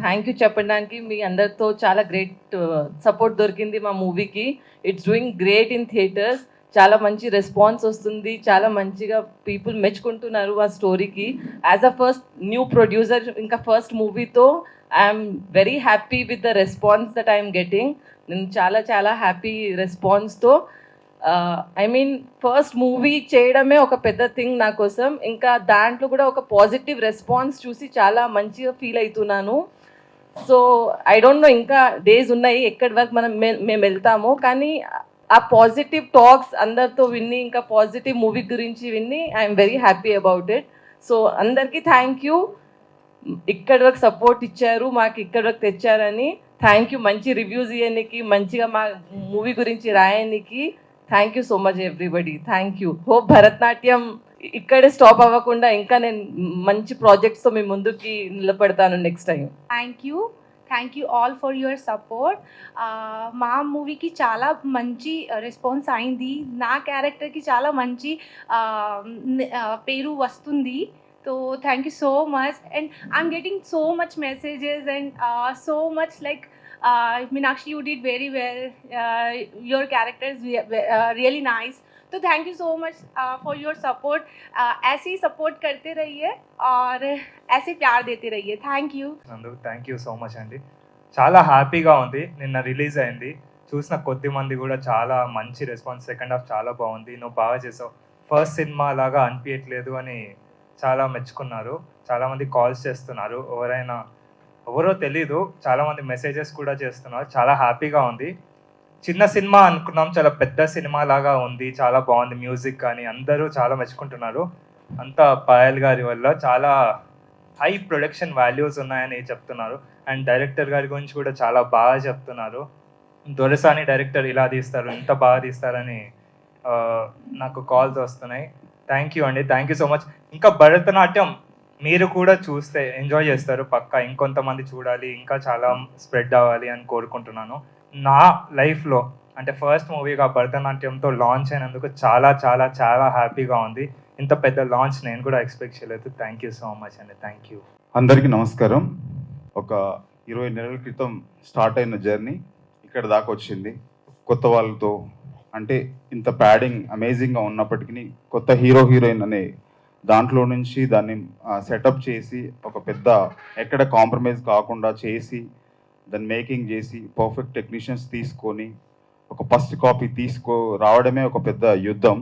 Thank you చెప్పడానికి. మీ అందరితో చాలా గ్రేట్ సపోర్ట్ దొరికింది మా మూవీకి. It's doing great in theatres. చాలా మంచి రెస్పాన్స్ వస్తుంది, చాలా మంచిగా పీపుల్ మెచ్చుకుంటున్నారు ఆ స్టోరీకి. As a first new producer, ఇంకా ఫస్ట్ మూవీతో I'm very happy with the response that I'm getting. నేను చాలా చాలా హ్యాపీ రెస్పాన్స్తో. ఐ మీన్ ఫస్ట్ మూవీ చేయడమే ఒక పెద్ద థింగ్ నా కోసం. ఇంకా దాంట్లో కూడా ఒక పాజిటివ్ రెస్పాన్స్ చూసి చాలా మంచిగా ఫీల్ అవుతున్నాను. సో ఐ డోంట్ నో, ఇంకా డేస్ ఉన్నాయి ఎక్కడి వరకు మేము వెళ్తాము, కానీ ఆ పాజిటివ్ టాక్స్ అందరితో విని, ఇంకా పాజిటివ్ మూవీ గురించి విని I'm very happy about it. So అందరికీ థ్యాంక్ యూ, ఇక్కడి వరకు సపోర్ట్ ఇచ్చారు, మాకు ఇక్కడి వరకు తెచ్చారని. Thank you. మంచి రివ్యూస్ ఇవ్వడానికి, మంచిగా మా మూవీ గురించి రాయడానికి thank you so much everybody. Thank you. Hope Bharatanatyam ఇక్కడే స్టాప్ అవ్వకుండా ఇంకా నేను మంచి ప్రాజెక్ట్స్తో మీ ముందుకి నిలబడతాను next time. Thank you all for your support. మా మూవీకి చాలా మంచి రెస్పాన్స్ అయింది. నా క్యారెక్టర్కి చాలా మంచి పేరు వస్తుంది. So thank you so much, and I'm getting so much messages and so much like Meenakshi, you did very well. Your character is really nice. So thank you so much for your support. ऐसे ही support करते रहिए और ऐसे प्यार देते रहिए. Thank you. నందు, thank you so much అండి. చాలా హ్యాపీగా ఉంది. నిన్న రిలీజ్ అయింది, చూసిన కొద్ది మంది కూడా చాలా మంచి రెస్పాన్స్. సెకండ్ హాఫ్ చాలా బాగుంది, నువ్వు బాగా చేసావు, ఫస్ట్ సినిమా లాగా అనిపించట్లేదు అని చాలా మెచ్చుకున్నారు. చాలామంది కాల్స్ చేస్తున్నారు, ఎవరో తెలీదు, చాలామంది మెసేజెస్ కూడా చేస్తున్నారు. చాలా హ్యాపీగా ఉంది. చిన్న సినిమా అనుకున్నాం, చాలా పెద్ద సినిమా లాగా ఉంది, చాలా బాగుంది. మ్యూజిక్ కానీ అందరూ చాలా మెచ్చుకుంటున్నారు. అంతా పాయల్ గారి వల్ల. చాలా హై ప్రొడక్షన్ వాల్యూస్ ఉన్నాయని చెప్తున్నారు. అండ్ డైరెక్టర్ గారి గురించి కూడా చాలా బాగా చెప్తున్నారు. దొరసాని డైరెక్టర్ ఇలా తీస్తారు, ఇంత బాగా తీస్తారని నాకు కాల్స్ వస్తున్నాయి. థ్యాంక్ యూ అండి, థ్యాంక్ యూ సో మచ్. ఇంకా భరతనాట్యం మీరు కూడా చూస్తే ఎంజాయ్ చేస్తారు పక్కా. ఇంకొంతమంది చూడాలి, ఇంకా చాలా స్ప్రెడ్ అవ్వాలి అని కోరుకుంటున్నాను. నా లైఫ్లో అంటే ఫస్ట్ మూవీగా భరతనాట్యంతో లాంచ్ అయినందుకు చాలా చాలా చాలా హ్యాపీగా ఉంది. ఇంత పెద్ద లాంచ్ నేను కూడా ఎక్స్పెక్ట్ చేయలేదు. థ్యాంక్ యూ సో మచ్ అండి, థ్యాంక్ యూ. అందరికీ నమస్కారం. ఒక 20 నెలల క్రితం స్టార్ట్ అయిన జర్నీ ఇక్కడ దాకా వచ్చింది. కొత్త వాళ్ళతో అంటే ఇంత ప్యాడింగ్ అమేజింగ్గా ఉన్నప్పటికీ కొత్త హీరోయిన్ అనే దాంట్లో నుంచి దాన్ని సెటప్ చేసి ఒక పెద్ద ఎక్కడ కాంప్రమైజ్ కాకుండా చేసి దాన్ని మేకింగ్ చేసి పర్ఫెక్ట్ టెక్నీషియన్స్ తీసుకొని ఒక ఫస్ట్ కాపీ రావడమే ఒక పెద్ద యుద్ధం.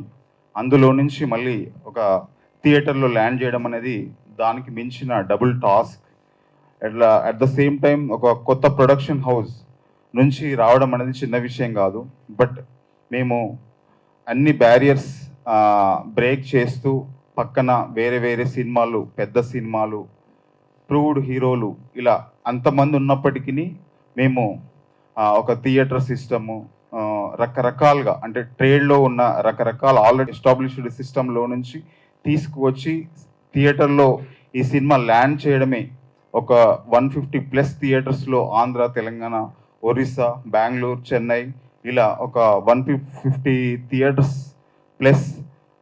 అందులో నుంచి మళ్ళీ ఒక థియేటర్లో ల్యాండ్ చేయడం అనేది దానికి మించిన double task. At the same time ఒక కొత్త ప్రొడక్షన్ హౌస్ నుంచి రావడం అనేది చిన్న విషయం కాదు. బట్ మేము అన్ని బ్యారియర్స్ బ్రేక్ చేస్తూ పక్కన వేరే వేరే సినిమాలు, పెద్ద సినిమాలు, ప్రూవ్డ్ హీరోలు ఇలా అంతమంది ఉన్నప్పటికీ మేము ఒక థియేటర్ సిస్టము రకరకాలుగా అంటే ట్రేడ్లో ఉన్న రకరకాల ఆల్రెడీ ఎస్టాబ్లిష్డ్ సిస్టంలో నుంచి తీసుకువచ్చి థియేటర్లో ఈ సినిమా ల్యాండ్ చేయడమే. ఒక 150+ థియేటర్స్లో ఆంధ్ర, తెలంగాణ, ఒరిస్సా, బెంగళూరు, చెన్నై ఇలా ఒక 150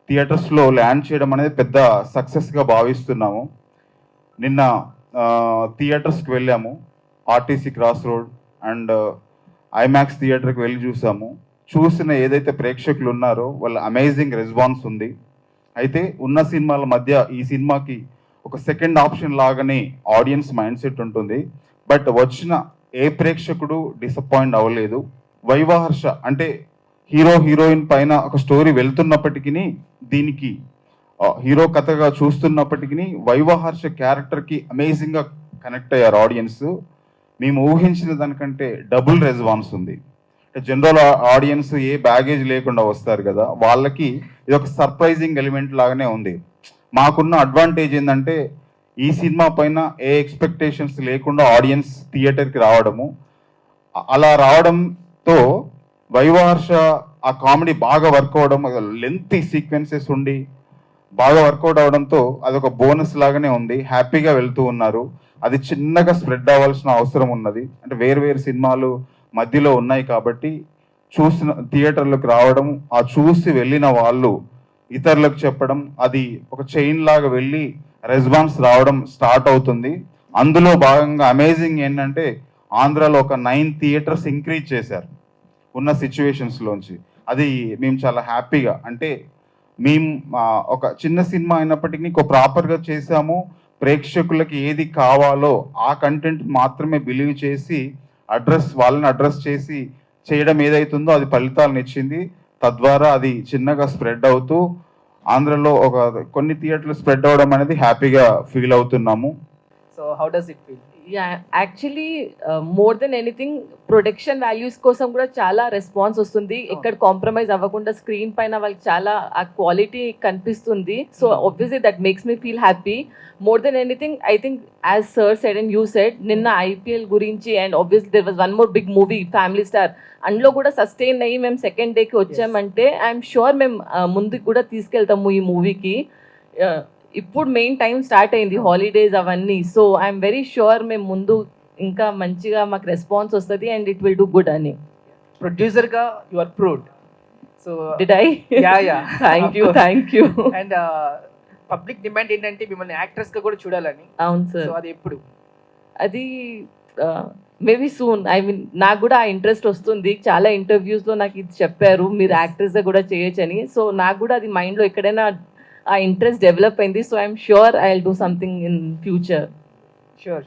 థియేటర్స్లో ల్యాండ్ చేయడం అనేది పెద్ద సక్సెస్గా భావిస్తున్నాము. నిన్న థియేటర్స్కి వెళ్ళాము, RTC cross road and IMAX థియేటర్కి వెళ్ళి చూసిన ఏదైతే ప్రేక్షకులు ఉన్నారో వాళ్ళ అమేజింగ్ రెస్పాన్స్ ఉంది. అయితే ఉన్న సినిమాల మధ్య ఈ సినిమాకి ఒక సెకండ్ ఆప్షన్ లాగానే ఆడియన్స్ మైండ్ సెట్ ఉంటుంది. బట్ వచ్చిన ఏ ప్రేక్షకుడు డిసప్పాయింట్ అవ్వలేదు. వైవాహర్ష అంటే హీరోయిన్ పైన ఒక స్టోరీ వెళ్తున్నప్పటికీ దీనికి హీరో కథగా చూస్తున్నప్పటికీ వైవాహర్ష క్యారెక్టర్కి అమేజింగ్గా కనెక్ట్ అయ్యారు ఆడియన్స్. మేము ఊహించిన దానికంటే డబుల్ రెస్పాన్స్ ఉంది. జనరల్ ఆడియన్స్ ఏ బ్యాగేజ్ లేకుండా వస్తారు కదా, వాళ్ళకి ఇది ఒక సర్ప్రైజింగ్ ఎలిమెంట్ లాగానే ఉంది. మాకున్న అడ్వాంటేజ్ ఏంటంటే ఈ సినిమా పైన ఏ ఎక్స్పెక్టేషన్స్ లేకుండా ఆడియన్స్ థియేటర్కి రావడము. అలా రావడంతో వైవాహర్ష ఆ కామెడీ బాగా వర్క్ అవడం, లెంతీ సీక్వెన్సెస్ ఉండి బాగా వర్కౌట్ అవడంతో అదొక బోనస్ లాగానే ఉంది. హ్యాపీగా వెళ్తూ ఉన్నారు. అది చిన్నగా స్ప్రెడ్ అవ్వాల్సిన అవసరం ఉన్నది. అంటే వేరు సినిమాలు మధ్యలో ఉన్నాయి కాబట్టి చూసిన థియేటర్లకు రావడం, ఆ చూసి వెళ్ళిన వాళ్ళు ఇతరులకు చెప్పడం, అది ఒక చైన్ లాగా వెళ్ళి రెస్పాన్స్ రావడం స్టార్ట్ అవుతుంది. అందులో భాగంగా అమేజింగ్ ఏంటంటే ఆంధ్రాలో ఒక 9 థియేటర్స్ ఇంక్రీజ్ చేశారు ఉన్న సిచ్యువేషన్స్లోంచి. అది మేము చాలా హ్యాపీగా, అంటే మేము ఒక చిన్న సినిమా అయినప్పటికీ ప్రాపర్గా చేసాము. ప్రేక్షకులకి ఏది కావాలో ఆ కంటెంట్ మాత్రమే బిలీవ్ చేసి వాళ్ళని అడ్రస్ చేసి చేయడం ఏదైతుందో అది ఫలితాలను ఇచ్చింది. తద్వారా అది చిన్నగా స్ప్రెడ్ అవుతూ ఆంధ్రలో కొన్ని థియేటర్లు స్ప్రెడ్ అవడం అనేది హ్యాపీగా ఫీల్ అవుతున్నాము. So how does it feel? Yeah actually more than anything production values కోసం కూడా చాలా రెస్పాన్స్ వస్తుంది. ఎక్కడ కాంప్రమైజ్ అవ్వకుండా స్క్రీన్ పైన వాళ్ళకి చాలా ఆ క్వాలిటీ కనిపిస్తుంది. So obviously that makes me feel happy. More than anything I think as sir said and you said నిన్న IPL గురించి and obviously there was one more big movie Family Star, అందులో కూడా సస్టైన్ అయ్యి మేము సెకండ్ డేకి వచ్చామంటే ఐఎమ్ షూర్ మేము ముందుకు కూడా తీసుకెళ్తాము ఈ మూవీకి. ఇప్పుడు మెయిన్ టైం స్టార్ట్ అయింది, హాలిడేస్ అవన్నీ. సో ఐఎమ్ వెరీ షూర్ మేము ముందు ఇంకా మంచిగా మాకు రెస్పాన్స్ వస్తుంది and it will do good అని. Producer ga you are proved. So did I? yeah. Thank you. And public demand ఏంటంటే మిమ్మల్ని యాక్ట్రెస్ గా కూడా చూడాలని. అవును సో సార్, అది ఎప్పుడు? అది మేబీ సూన్. ఐ మీన్ నాకు కూడా ఆ ఇంట్రెస్ట్ వస్తుంది. చాలా ఇంటర్వ్యూస్లో నాకు ఇది చెప్పారు మీరు యాక్ట్రెస్గా కూడా చేయొచ్చని. సో నాకు కూడా అది మైండ్లో ఎక్కడైనా ఆ ఇంట్రెస్ట్ డెవలప్ అయింది. So I'm sure I will do something in future. Sure.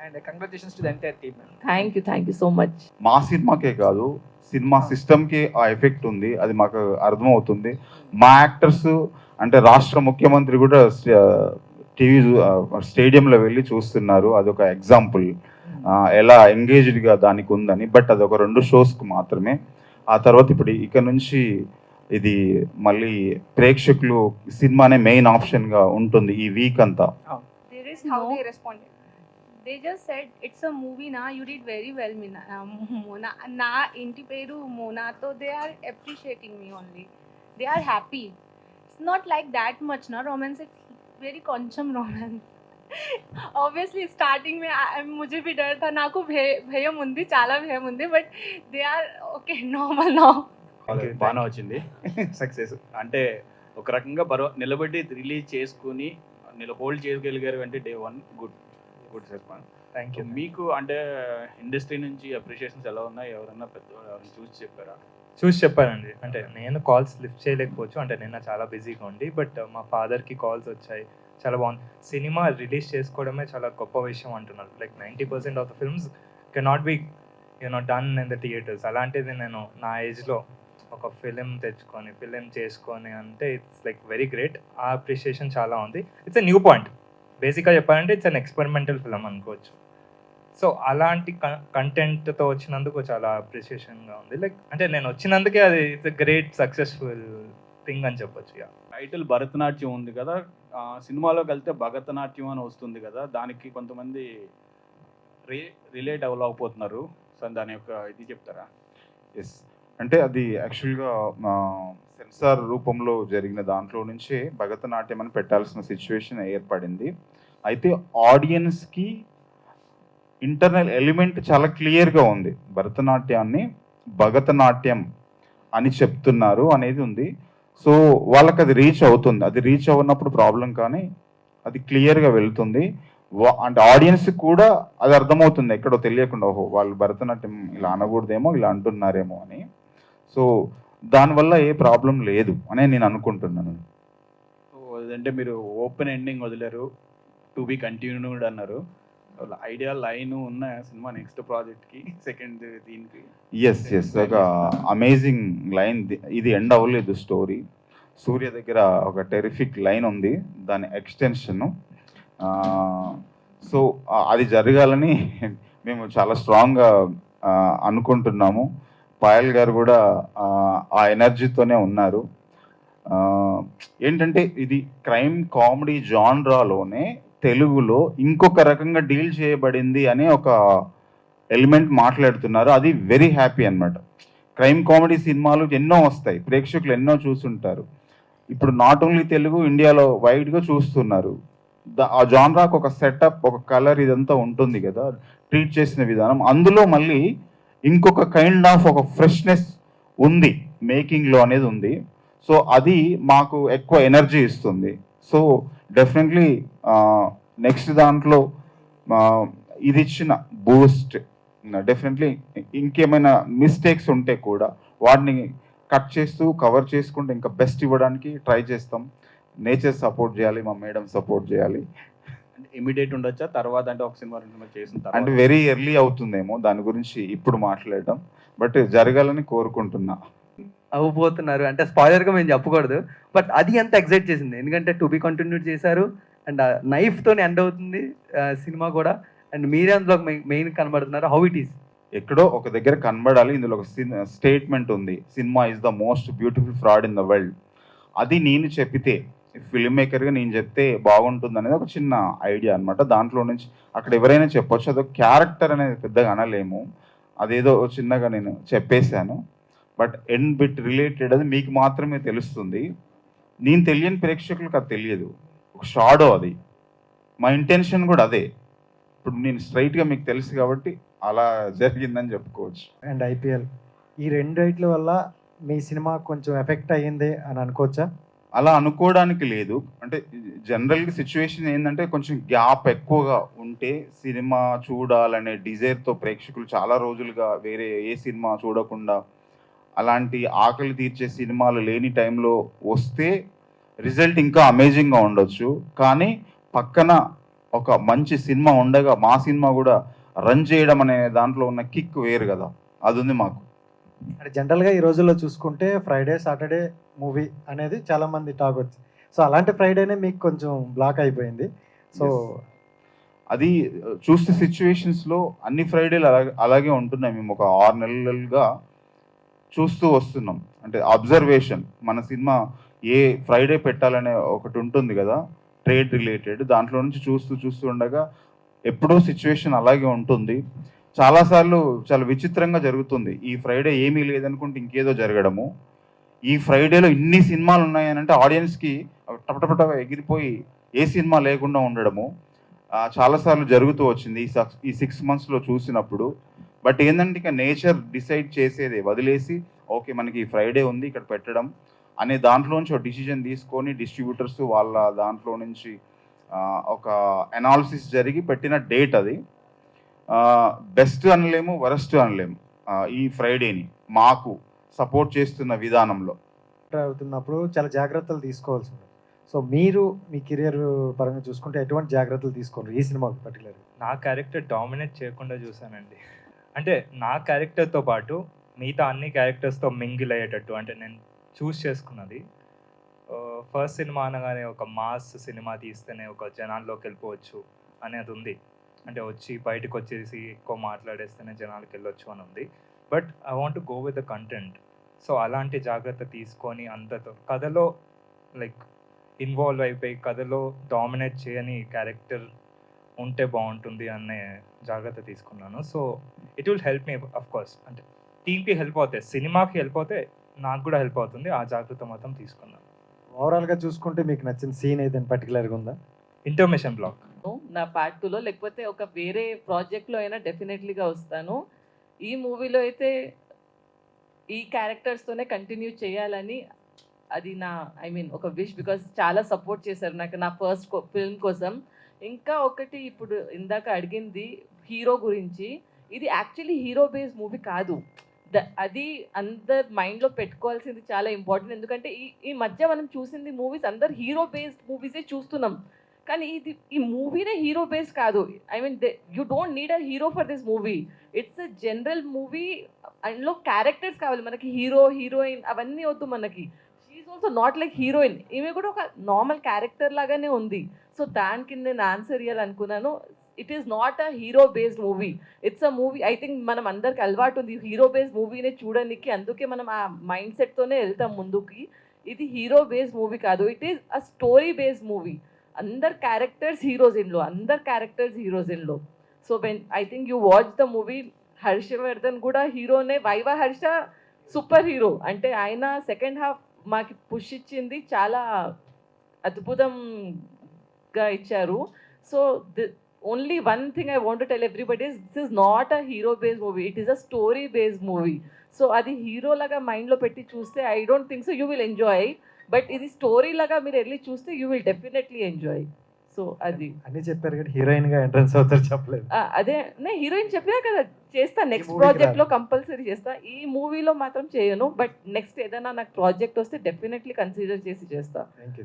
And congratulations to the entire team. Thank you so much. మా సినిమాకే కాదు, సినిమా సిస్టమ్కి ఆ ఎఫెక్ట్ ఉంది, అది మాకు అర్థమవుతుంది. మా యాక్టర్స్ అంటే రాష్ట్ర ముఖ్యమంత్రి కూడా టీవీ స్టేడియంలో వెళ్ళి చూస్తున్నారు. అదొక ఎగ్జాంపుల్ ఎలా ఎంగేజ్డ్గా దానికి ఉందని. బట్ అదొక 2 షోస్కు మాత్రమే. ఆ తర్వాత ఇప్పుడు ఇక నుంచి ఇది మళ్ళీ ప్రేక్షకులు సినిమానే మెయిన్ ఆప్షన్గా ఉంటుంది ఈ వీక్ అంతా. There is how they responded. They just said it's a movie na, you did very well Mona na inti peru Mona, so they are appreciating me only. They are happy. It's not like that much na romance, it's very కొంచెం romance. Obviously starting में मुझे भी डर था, నాకు భయం ఉంది, చాలా భయం ఉంది, but they are okay normal now. బాగా వచ్చింది సక్సెస్ అంటే ఒక రకంగా నిలబడి రిలీజ్ చేసుకుని హోల్డ్ చేయగలిగారు అంటే day 1 good response. Thank you. మీకు అంటే ఇండస్ట్రీ నుంచి అప్రిషియేషన్స్ ఎలా ఉన్నాయి? ఎవరన్నా పెద్ద చూసి చెప్పారా? చూసి చెప్పానండి. అంటే నేను కాల్స్ లిఫ్ట్ చేయలేకపోవచ్చు, అంటే నిన్న చాలా బిజీగా ఉండి. బట్ మా ఫాదర్కి కాల్స్ వచ్చాయి, చాలా బాగుంది. సినిమా రిలీజ్ చేసుకోవడమే చాలా గొప్ప విషయం అంటున్నారు. Like 90% of the films cannot be done in the theatres. అలాంటిది నేను నా ఏజ్లో ఒక ఫిలిం తెచ్చుకొని ఫిలిం చేసుకొని అంటే ఇట్స్ లైక్ వెరీ గ్రేట్. ఆ అప్రిషియేషన్ చాలా ఉంది. It's a new point. బేసిక్గా చెప్పాలంటే ఇట్స్ అన్ ఎక్స్పెరిమెంటల్ ఫిలిం అనుకోవచ్చు. సో అలాంటి కంటెంట్తో వచ్చినందుకు చాలా అప్రిషియేషన్గా ఉంది. లైక్ అంటే నేను వచ్చినందుకే అది it's a great successful thing అని చెప్పొచ్చు. టైటిల్ భరతనాట్యం ఉంది కదా, సినిమాలోకి వెళ్తే భరతనాట్యం అని వస్తుంది కదా, దానికి కొంతమంది రిలేట్ అవ్వలేకపోతున్నారు. సో దాని యొక్క ఇది చెప్తారా? ఎస్, అంటే అది యాక్చువల్గా సెన్సార్ రూపంలో జరిగిన దాంట్లో నుంచే భరతనాట్యం అని పెట్టాల్సిన సిచ్యువేషన్ ఏర్పడింది. అయితే ఆడియన్స్కి ఇంటర్నల్ ఎలిమెంట్ చాలా క్లియర్గా ఉంది. భరతనాట్యాన్ని భరతనాట్యం అని చెప్తున్నారు అనేది ఉంది. సో వాళ్ళకి అది రీచ్ అవుతుంది. అది రీచ్ అవ్వనప్పుడు ప్రాబ్లం, కానీ అది క్లియర్గా వెళ్తుంది. అంటే ఆడియన్స్ కూడా అది అర్థమవుతుంది ఎక్కడో తెలియకుండా, ఓహో వాళ్ళు భరతనాట్యం ఇలా అనకూడదేమో ఇలా అంటున్నారేమో అని. సో దానివల్ల ఏ ప్రాబ్లం లేదు అనే నేను అనుకుంటున్నాను. సో అదంటే మీరు ఓపెన్ ఎండింగ్ వదిలేరు, టు బి కంటిన్యూడ్ అన్నారు. ఐడియా లైన్ ఉన్న సినిమా నెక్స్ట్ ప్రాజెక్ట్కి సెకండ్ దీనికి. ఎస్, ఒక అమేజింగ్ లైన్. ఇది ఎండ్ అవ్వలేదు స్టోరీ. సూర్య దగ్గర ఒక టెరిఫిక్ లైన్ ఉంది, దాని ఎక్స్టెన్షన్. సో అది జరగాలని మేము చాలా స్ట్రాంగ్గా అనుకుంటున్నాము. పాయల్ గారు కూడా ఆ ఎనర్జీతోనే ఉన్నారు. ఏంటంటే ఇది క్రైమ్ కామెడీ జాన్రాలోనే తెలుగులో ఇంకొక రకంగా డీల్ చేయబడింది అనే ఒక ఎలిమెంట్ మాట్లాడుతున్నారు. అది వెరీ హ్యాపీ అన్నమాట. క్రైమ్ కామెడీ సినిమాలు ఎన్నో వస్తాయి, ప్రేక్షకులు ఎన్నో చూస్తుంటారు. ఇప్పుడు నాట్ ఓన్లీ తెలుగు, ఇండియాలో వైడ్గా చూస్తున్నారు. ఆ జాన్రాకు ఒక సెటప్, ఒక కలర్ ఇదంతా ఉంటుంది కదా, ట్రీట్ చేసిన విధానం. అందులో మళ్ళీ ఇంకొక కైండ్ ఆఫ్ ఒక ఫ్రెష్నెస్ ఉంది మేకింగ్లో అనేది ఉంది. సో అది మాకు ఎక్కువ ఎనర్జీ ఇస్తుంది. సో డెఫినెట్లీ నెక్స్ట్ దాంట్లో ఇది ఇచ్చిన బూస్ట్ డెఫినెట్లీ ఇంకేమైనా మిస్టేక్స్ ఉంటే కూడా వాటిని కట్ చేస్తూ కవర్ చేసుకుంటూ ఇంకా బెస్ట్ ఇవ్వడానికి ట్రై చేస్తాం. నేచర్ సపోర్ట్ చేయాలి, మా మేడం సపోర్ట్ చేయాలి. అంటే ఇమీడియట్ ఉండొచ్చా తర్వాత, అంటే ఒక సినిమా రెండు చేసిన అంటే తర్వాత వెరీ ఎర్లీ అవుతుందేమో దాని గురించి ఇప్పుడు మాట్లాడడం, బట్ జరగాలని కోరుకుంటున్నా. అవ్వబోతున్నారు అంటే స్పాయిలర్గా మేము చెప్పకూడదు, బట్ అది ఎంత ఎగ్జైట్ చేసింది ఎందుకంటే టు బి కంటిన్యూడ్ చేశారు అండ్ నైఫ్తోనే ఎండ్ అవుతుంది సినిమా కూడా, అండ్ మీరే అందులో మెయిన్ కనబడుతున్నారు. How it is? ఎక్కడో ఒక దగ్గర కనబడాలి. ఇందులో ఒక స్టేట్మెంట్ ఉంది, cinema is the most beautiful fraud in the world. అది నేను చెప్పితే, ఫిల్మ్ మేకర్గా నేను చెప్తే బాగుంటుంది అనేది ఒక చిన్న ఐడియా అనమాట. దాంట్లో నుంచి అక్కడ ఎవరైనా చెప్పొచ్చు, అదొక క్యారెక్టర్ అనేది పెద్దగా అనలేము, అదేదో చిన్నగా నేను చెప్పేశాను. బట్ ఎండ్ బిట్ రిలేటెడ్ అది మీకు మాత్రమే తెలుస్తుంది. నేను తెలియని ప్రేక్షకులకు అది తెలియదు, ఒక షాడో అది. మా ఇంటెన్షన్ కూడా అదే. ఇప్పుడు నేను స్ట్రైట్గా మీకు తెలుసు కాబట్టి అలా జరిగిందని చెప్పుకోవచ్చు. అండ్ ఐపీఎల్, ఈ రెండు రైట్ల వల్ల మీ సినిమా కొంచెం ఎఫెక్ట్ అయ్యింది అని అనుకోవచ్చా? అలా అనుకోవడానికి లేదు. అంటే జనరల్గా సిచ్యువేషన్ ఏంటంటే కొంచెం గ్యాప్ ఎక్కువగా ఉంటే సినిమా చూడాలనే డిజైర్తో ప్రేక్షకులు చాలా రోజులుగా వేరే ఏ సినిమా చూడకుండా అలాంటి ఆకలి తీర్చే సినిమాలు లేని టైంలో వస్తే రిజల్ట్ ఇంకా అమేజింగ్గా ఉండొచ్చు. కానీ పక్కన ఒక మంచి సినిమా ఉండగా మా సినిమా కూడా రన్ చేయడం అనే దాంట్లో ఉన్న కిక్ వేరు కదా, అది ఉంది మాకు. అంటే జనరల్గా ఈ రోజుల్లో చూసుకుంటే ఫ్రైడే సాటర్డే మూవీ అనేది చాలా మంది టాక్ వచ్చింది. సో అలాంటి ఫ్రైడేనే మీకు కొంచెం బ్లాక్ అయిపోయింది. సో అది చూస్తే సిచ్యువేషన్స్లో అన్ని ఫ్రైడేలు అలాగే ఉంటున్నాయి. మేము ఒక 6 నెలలుగా చూస్తూ వస్తున్నాం. అంటే అబ్జర్వేషన్, మన సినిమా ఏ ఫ్రైడే పెట్టాలనే ఒకటి ఉంటుంది కదా ట్రేడ్ రిలేటెడ్, దాంట్లో నుంచి చూస్తూ ఉండగా ఎప్పుడూ సిచ్యువేషన్ అలాగే ఉంటుంది. చాలాసార్లు చాలా విచిత్రంగా జరుగుతుంది. ఈ ఫ్రైడే ఏమీ లేదనుకుంటే ఇంకేదో జరగడము, ఈ ఫ్రైడేలో ఇన్ని సినిమాలు ఉన్నాయని అంటే ఆడియన్స్కి టపటపట ఎగిరిపోయి ఏ సినిమా లేకుండా ఉండడము చాలాసార్లు జరుగుతూ వచ్చింది ఈ 6 monthsలో చూసినప్పుడు. బట్ ఏంటంటే ఇక నేచర్ డిసైడ్ చేసేదే, వదిలేసి ఓకే మనకి ఈ ఫ్రైడే ఉంది ఇక్కడ పెట్టడం అనే దాంట్లోంచి ఒక డిసిజన్ తీసుకొని డిస్ట్రిబ్యూటర్స్ వాళ్ళ దాంట్లో నుంచి ఒక అనాలిసిస్ జరిగి పెట్టిన డేట్ అది. బెస్ట్ అనలేము, వరస్ట్ అనలేము. ఈ ఫ్రైడేని మాకు సపోర్ట్ చేస్తున్న విధానంలో అవుతున్నప్పుడు చాలా జాగ్రత్తలు తీసుకోవాల్సి ఉంటుంది. సో మీరు మీ కెరియర్ పరంగా చూసుకుంటే ఎటువంటి జాగ్రత్తలు తీసుకోండి ఈ సినిమాకి పర్టికులర్? నా క్యారెక్టర్ డామినేట్ చేయకుండా చూసానండి. అంటే నా క్యారెక్టర్తో పాటు మిగతా అన్ని క్యారెక్టర్స్తో మింగిల్ అయ్యేటట్టు, అంటే నేను చూస్ చేసుకున్నది ఫస్ట్ సినిమా అనగానే ఒక మాస్ సినిమా తీస్తేనే ఒక జనాల్లోకి వెళ్ళిపోవచ్చు అనేది ఉంది. అంటే వచ్చి బయటకు వచ్చేసి ఎక్కువ మాట్లాడేస్తేనే జనాలకు వెళ్ళొచ్చు అని ఉంది. But I want to go with the content. So అలాంటి జాగ్రత్త తీసుకొని అంతతో కథలో లైక్ ఇన్వాల్వ్ అయిపోయి కథలో డామినేట్ చేయని క్యారెక్టర్ ఉంటే బాగుంటుంది అనే జాగ్రత్త తీసుకున్నాను. So it will help me of course. అంటే టీమ్కి హెల్ప్ అవుతాయి, సినిమాకి హెల్ప్ అవుతే నాకు కూడా హెల్ప్ అవుతుంది. ఆ జాగ్రత్త మాత్రం తీసుకున్నాను. ఓవరాల్గా చూసుకుంటే మీకు నచ్చిన సీన్ ఏదైనా పర్టికులర్గా ఉందా? ఇంటర్మిషన్ బ్లాక్ నా పార్ట్ 2లో, లేకపోతే ఒక వేరే ప్రాజెక్ట్లో అయినా డెఫినెట్లీగా వస్తాను. ఈ మూవీలో అయితే ఈ క్యారెక్టర్స్తోనే కంటిన్యూ చేయాలని అది నా ఒక విష్. బికాస్ చాలా సపోర్ట్ చేశారు నాకు నా ఫస్ట్ ఫిల్మ్ కోసం. ఇంకా ఒకటి ఇప్పుడు ఇందాక అడిగింది హీరో గురించి, ఇది యాక్చువల్లీ హీరో బేస్డ్ మూవీ కాదు. అది అందరు మైండ్లో పెట్టుకోవాల్సింది చాలా ఇంపార్టెంట్. ఎందుకంటే ఈ మధ్య మనం చూసింది మూవీస్ అందరు హీరో బేస్డ్ మూవీసే చూస్తున్నాం, కానీ ఈ మూవీనే హీరో బేస్డ్ కాదు. You don't need a hero for this movie. It's a general movie. అందులో క్యారెక్టర్స్ కావాలి మనకి, హీరో హీరోయిన్ అవన్నీ వద్దు మనకి. She also not like heroine, ఈమె కూడా ఒక నార్మల్ క్యారెక్టర్ లాగానే ఉంది. సో దానికి నేను ఆన్సర్ ఇవ్వాలనుకున్నాను. It is not a hero based movie, it's a movie. I think మనం అందరికి అలవాటు ఉంది హీరో బేస్డ్ మూవీనే చూడడానికి, అందుకే మనం ఆ మైండ్ సెట్తోనే వెళ్తాం ముందుకి. ఇది హీరో బేస్డ్ మూవీ కాదు, it is a story based movie. అందరు క్యారెక్టర్స్ హీరోస్ ఇన్లో. So when I think you watch the movie, Harshavardhan కూడా హీరోనే. Viva Harsha super hero. అంటే ఆయన సెకండ్ హాఫ్ మాకు పుష్ ఇచ్చింది, చాలా అద్భుతంగా ఇచ్చారు. So only one thing I want to tell everybody is this is not a hero based movie, it is a story based movie. So adi hero laga mind lo petti chuste I don't think so you will enjoy, but idi story laga meer elli chuste you will definitely enjoy. So అది అన్ని చెప్పారు కానీ heroine గా entrance అవుతారు చెప్పలేదు. అదే నేను heroine చెప్పినా కదా చేస్తా, నెక్స్ట్ movie కి ప్రాజెక్ట్ లో రాదు. కంపల్సరీ చేస్తా. ఈ మూవీలో మాత్రం చేయను, బట్ నెక్స్ట్ ఏదైనా నాకు ప్రాజెక్ట్ వస్తే డెఫినెట్లీ కన్సిడర్ చేసి చేస్తా. Thank you.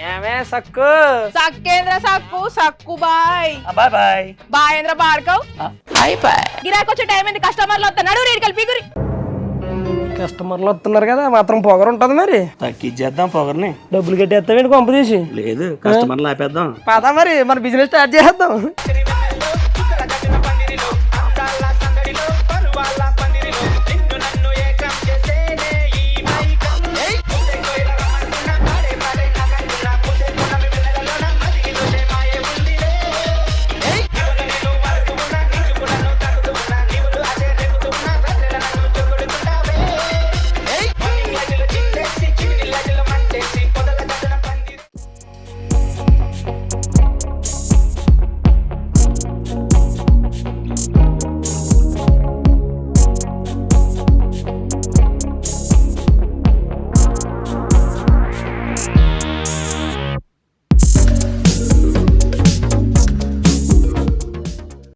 ఏమే సక్కు సక్కేంద్ర సక్కు సక్కు బాయ్ బాయ్ బాయ్ బాయేంద్ర భార్గవ్ బాయ్ బాయ్. గిరాకి వచ్చే టైం ఏంది, కస్టమర్లు వస్తున్నాడు రేడు కలిపి గురి. కస్టమర్లు వస్తున్నారు కదా, మాత్రం పొగరు ఉంటది మరి. తగ్గించేద్దాం పొగర్ని. డబ్బులు కట్టేస్తావేంటి కొంప తీసి? లేదు, కస్టమర్లు ఆపేద్దాం. పదా మరి మన బిజినెస్ స్టార్ట్ చేద్దాం.